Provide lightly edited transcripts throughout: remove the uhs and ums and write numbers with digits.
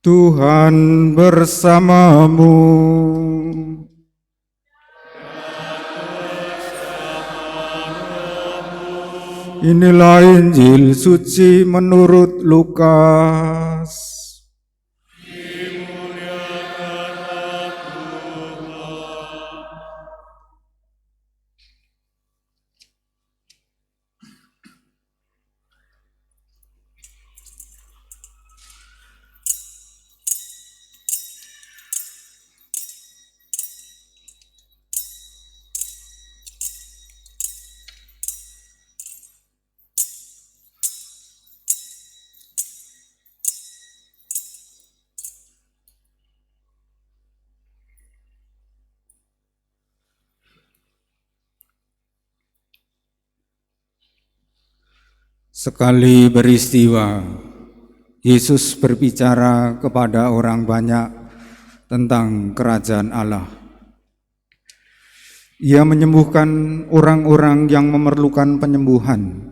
Tuhan bersamamu. Inilah Injil suci menurut Lukas. Sekali beristiwa, Yesus berbicara kepada orang banyak tentang kerajaan Allah. Ia menyembuhkan orang-orang yang memerlukan penyembuhan.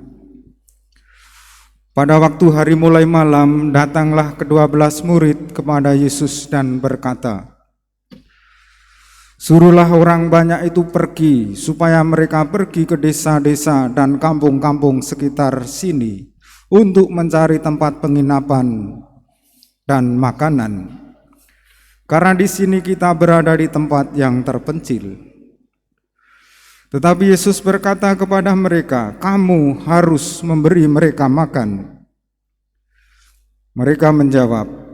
Pada waktu hari mulai malam, datanglah ke-12 murid kepada Yesus dan berkata, "Suruhlah orang banyak itu pergi, supaya mereka pergi ke desa-desa dan kampung-kampung sekitar sini untuk mencari tempat penginapan dan makanan. Karena di sini kita berada di tempat yang terpencil." Tetapi Yesus berkata kepada mereka, "Kamu harus memberi mereka makan." Mereka menjawab,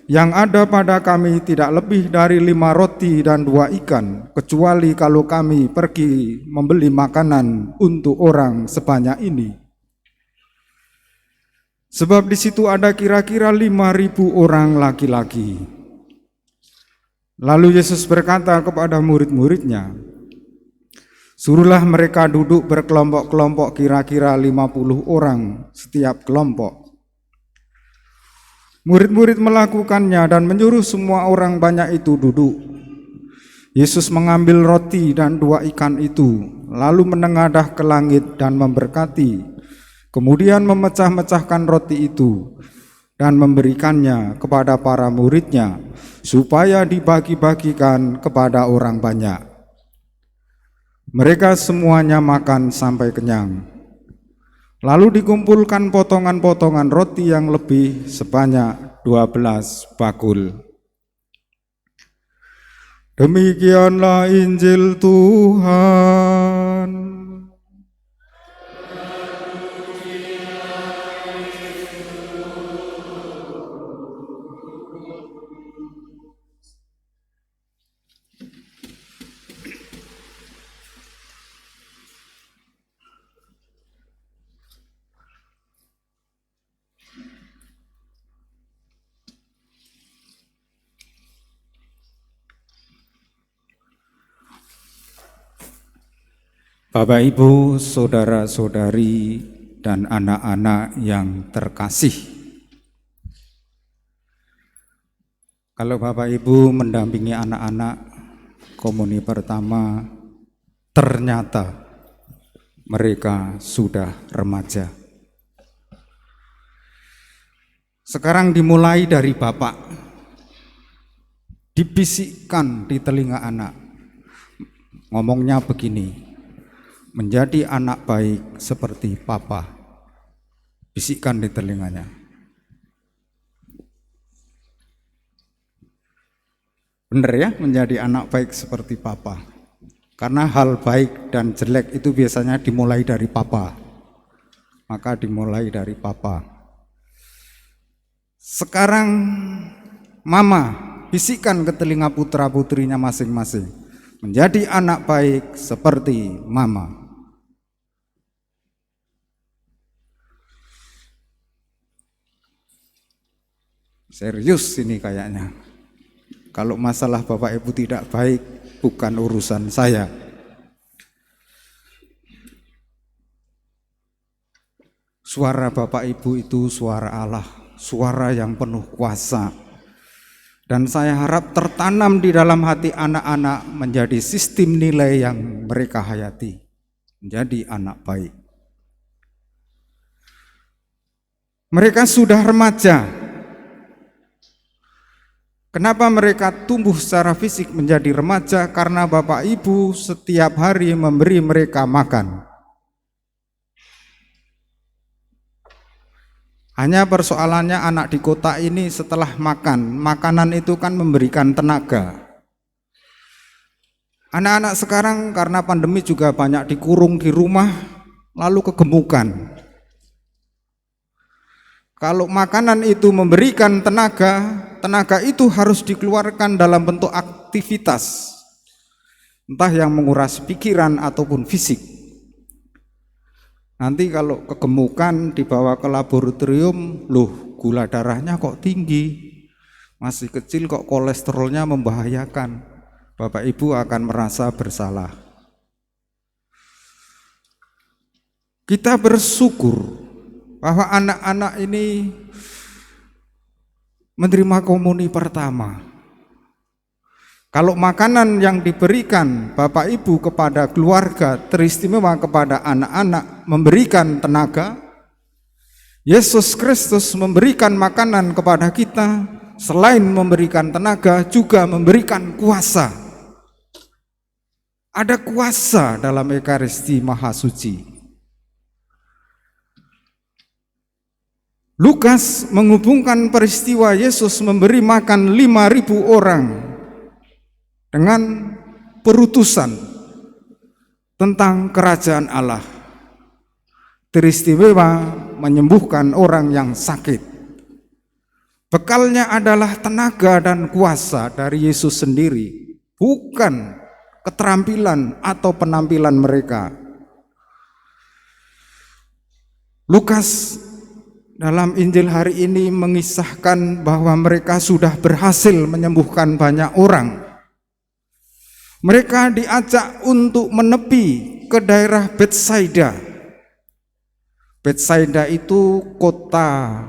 "Yang ada pada kami tidak lebih dari 5 roti dan 2 ikan, kecuali kalau kami pergi membeli makanan untuk orang sebanyak ini." Sebab di situ ada kira-kira 5.000 orang laki-laki. Lalu Yesus berkata kepada murid-muridnya, "Suruhlah mereka duduk berkelompok-kelompok kira-kira 50 orang setiap kelompok." Murid-murid melakukannya dan menyuruh semua orang banyak itu duduk. Yesus mengambil roti dan 2 ikan itu, lalu menengadah ke langit dan memberkati, kemudian memecah-mecahkan roti itu dan memberikannya kepada para muridnya, supaya dibagi-bagikan kepada orang banyak. Mereka semuanya makan sampai kenyang. Lalu dikumpulkan potongan-potongan roti yang lebih sebanyak 12 bakul. Demikianlah Injil Tuhan. Bapak, Ibu, saudara-saudari, dan anak-anak yang terkasih. Kalau Bapak Ibu mendampingi anak-anak komuni pertama, ternyata mereka sudah remaja. Sekarang dimulai dari Bapak, dibisikkan di telinga anak. Ngomongnya begini, "Menjadi anak baik seperti Papa." Bisikkan di telinganya. Benar ya, menjadi anak baik seperti Papa. Karena hal baik dan jelek itu biasanya dimulai dari Papa. Maka dimulai dari Papa. Sekarang Mama bisikkan ke telinga putra-putrinya masing-masing. Menjadi anak baik seperti Mama. Serius ini kayaknya. Kalau masalah Bapak Ibu tidak baik, bukan urusan saya. Suara Bapak Ibu itu suara Allah, suara yang penuh kuasa. Dan saya harap tertanam di dalam hati anak-anak menjadi sistem nilai yang mereka hayati. Menjadi anak baik. Mereka sudah remaja. Kenapa mereka tumbuh secara fisik menjadi remaja? Karena bapak ibu setiap hari memberi mereka makan. Hanya persoalannya anak di kota ini setelah makan, makanan itu kan memberikan tenaga. Anak-anak sekarang karena pandemi juga banyak dikurung di rumah, lalu kegemukan. Kalau makanan itu memberikan tenaga, tenaga itu harus dikeluarkan dalam bentuk aktivitas, entah yang menguras pikiran ataupun fisik. Nanti kalau kegemukan dibawa ke laboratorium, loh gula darahnya kok tinggi, masih kecil kok kolesterolnya membahayakan, bapak ibu akan merasa bersalah. Kita bersyukur bahwa anak-anak ini menerima komuni pertama. Kalau makanan yang diberikan bapak ibu kepada keluarga, teristimewa kepada anak-anak, memberikan tenaga, Yesus Kristus memberikan makanan kepada kita, selain memberikan tenaga juga memberikan kuasa. Ada kuasa dalam Ekaristi Maha Suci. Lukas menghubungkan peristiwa Yesus memberi makan 5.000 orang dengan perutusan tentang kerajaan Allah. Teristimewa menyembuhkan orang yang sakit. Bekalnya adalah tenaga dan kuasa dari Yesus sendiri, bukan keterampilan atau penampilan mereka. Lukas dalam Injil hari ini mengisahkan bahwa mereka sudah berhasil menyembuhkan banyak orang. Mereka diajak untuk menepi ke daerah Betsaida. Betsaida itu kota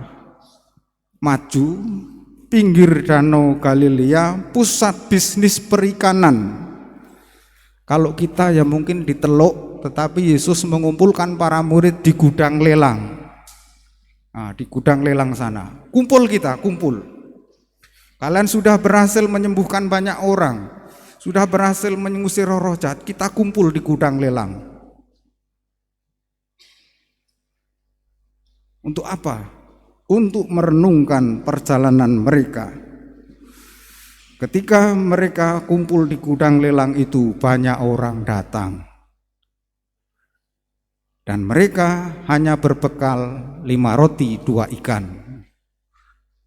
maju, pinggir Danau Galilea, pusat bisnis perikanan. Kalau kita ya mungkin di Teluk, tetapi Yesus mengumpulkan para murid di gudang lelang. Nah, di gudang lelang sana, kumpul kita, kumpul. Kalian sudah berhasil menyembuhkan banyak orang, sudah berhasil mengusir roh jahat, kita kumpul di gudang lelang. Untuk apa? Untuk merenungkan perjalanan mereka. Ketika mereka kumpul di gudang lelang itu, banyak orang datang. Dan mereka hanya berbekal 5 roti 2 ikan.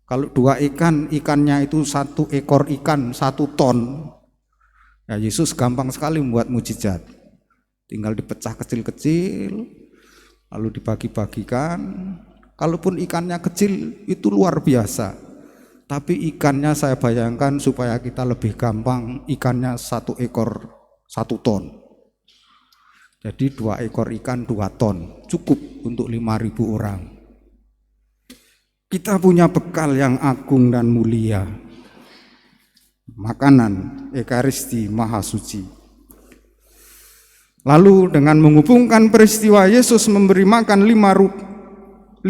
Kalau 2 ikan, ikannya itu 1 ekor ikan 1 ton. Ya Yesus gampang sekali membuat mujizat. Tinggal dipecah kecil-kecil, lalu dibagi-bagikan. Kalaupun ikannya kecil itu luar biasa. Tapi ikannya saya bayangkan supaya kita lebih gampang, ikannya 1 ekor 1 ton. Jadi 2 ekor ikan 2 ton, cukup untuk 5.000 orang. Kita punya bekal yang agung dan mulia. Makanan Ekaristi Maha Suci. Lalu dengan menghubungkan peristiwa Yesus memberi makan 5.000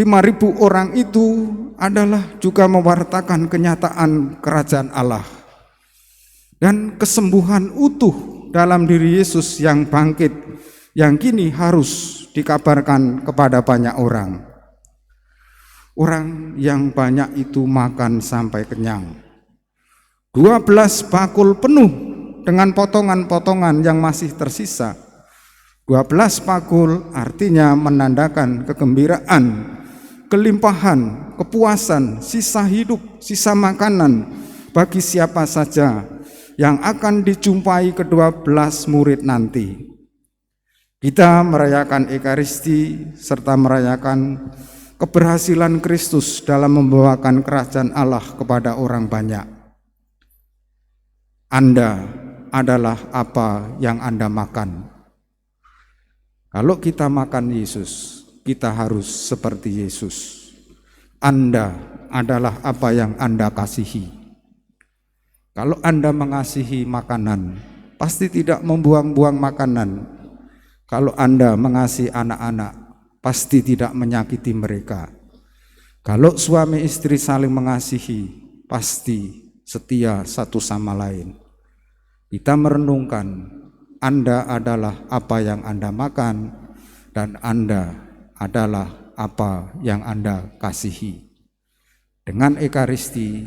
orang itu adalah juga mewartakan kenyataan kerajaan Allah dan kesembuhan utuh dalam diri Yesus yang bangkit, yang kini harus dikabarkan kepada banyak orang. Orang yang banyak itu makan sampai kenyang. 12 bakul penuh dengan potongan-potongan yang masih tersisa. 12 bakul artinya menandakan kegembiraan, kelimpahan, kepuasan, sisa hidup, sisa makanan bagi siapa saja yang akan dijumpai ke-12 murid nanti. Kita merayakan Ekaristi serta merayakan keberhasilan Kristus dalam membawakan kerajaan Allah kepada orang banyak. Anda adalah apa yang Anda makan. Kalau kita makan Yesus, kita harus seperti Yesus. Anda adalah apa yang Anda kasihi. Kalau Anda mengasihi makanan, pasti tidak membuang-buang makanan. Kalau Anda mengasihi anak-anak, pasti tidak menyakiti mereka. Kalau suami istri saling mengasihi, pasti setia satu sama lain. Kita merenungkan, Anda adalah apa yang Anda makan, dan Anda adalah apa yang Anda kasihi. Dengan Ekaristi,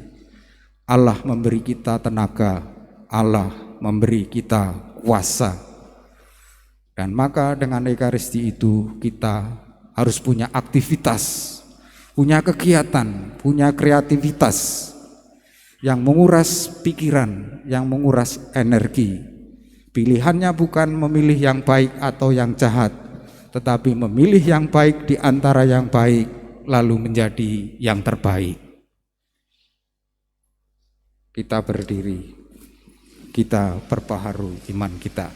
Allah memberi kita tenaga, Allah memberi kita kuasa. Dan maka dengan Ekaristi itu kita harus punya aktivitas, punya kegiatan, punya kreativitas yang menguras pikiran, yang menguras energi. Pilihannya bukan memilih yang baik atau yang jahat, tetapi memilih yang baik di antara yang baik, lalu menjadi yang terbaik. Kita berdiri, kita perbaharui iman kita.